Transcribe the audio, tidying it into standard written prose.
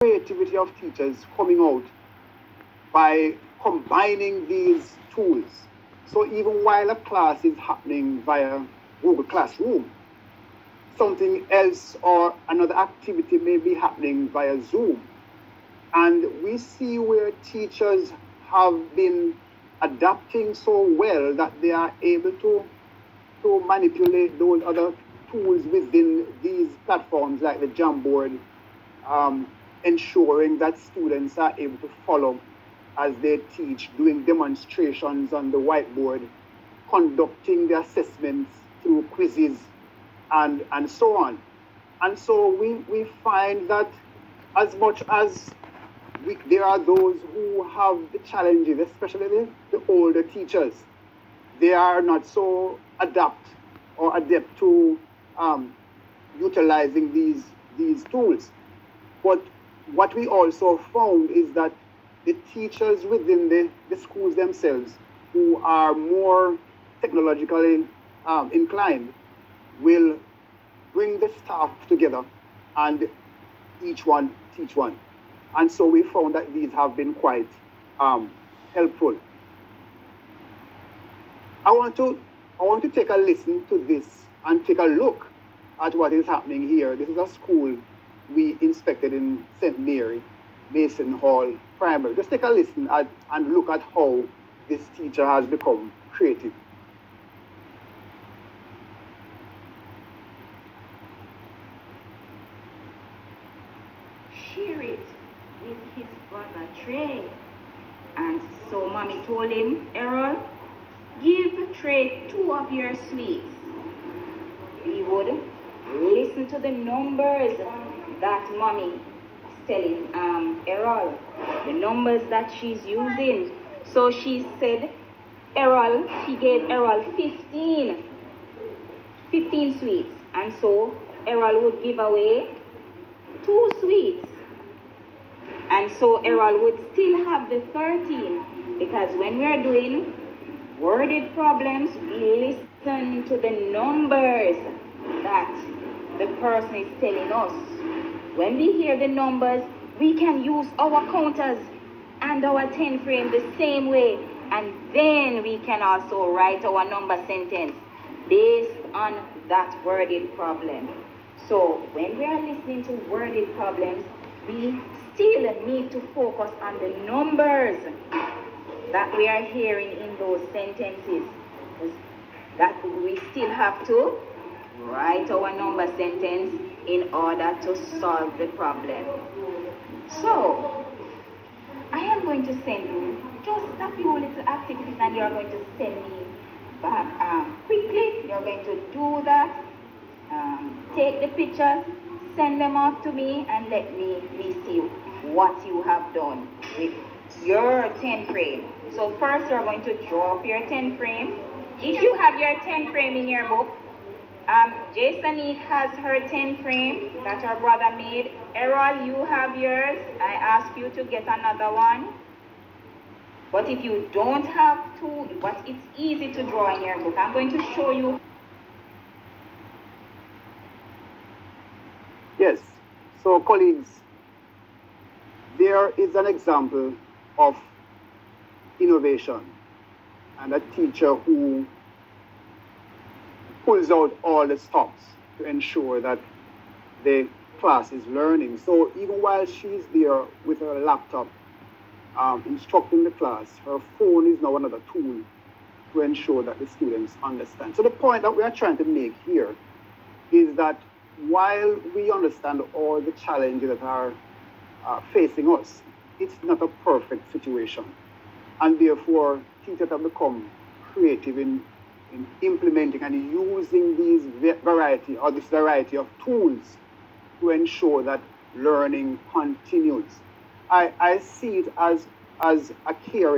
creativity of teachers coming out by combining these tools. So even while a class is happening via Google Classroom, something else or another activity may be happening via Zoom. And we see where teachers have been adapting so well that they are able to manipulate those other tools within these platforms like the Jamboard, ensuring that students are able to follow as they teach, doing demonstrations on the whiteboard, conducting the assessments through quizzes, and so on. And so we find that as much as there are those who have the challenges, especially the older teachers, they are not so adept to utilizing these tools. But what we also found is that the teachers within the schools themselves who are more technologically inclined will bring the staff together and each one teach one. And so we found that these have been quite helpful. I want to take a listen to this and take a look at what is happening here. This is a school we inspected in St. Mary, Mason Hall Primary. Just take a listen and look at how this teacher has become creative. Share it with his brother Trey. And so mommy told him, Errol, give Trey 2 of your sweets. He would listen to the numbers that mommy is telling Errol, the numbers that she's using. So she said, she gave Errol 15 sweets. And so Errol would give away 2 sweets. And so Errol would still have the 13, because when we are doing worded problems, we listen to the numbers that the person is telling us. When we hear the numbers, we can use our counters and our 10 frame the same way, and then we can also write our number sentence based on that worded problem. So when we are listening to worded problems, we still need to focus on the numbers that we are hearing in those sentences. That we still have to write our number sentence in order to solve the problem. So I am going to send you just a few little activities, and you are going to send me back quickly. You're going to do that. Take the pictures, send them off to me, and let me see what you have done with your 10 frame. So first you're going to draw up your 10 frame. If you have your 10 frame in your book, Jason has her 10 frame that her brother made. Errol, you have yours. I ask you to get another one. But if you don't have two, but it's easy to draw in your book. I'm going to show you. Yes, so colleagues, there is an example of innovation and a teacher who pulls out all the stops to ensure that the class is learning. So even while she's there with her laptop instructing the class, her phone is now another tool to ensure that the students understand. So the point that we are trying to make here is that while we understand all the challenges that are facing us, it's not a perfect situation. And therefore, teachers have become creative in implementing and using this variety of tools to ensure that learning continues. I see it as a caring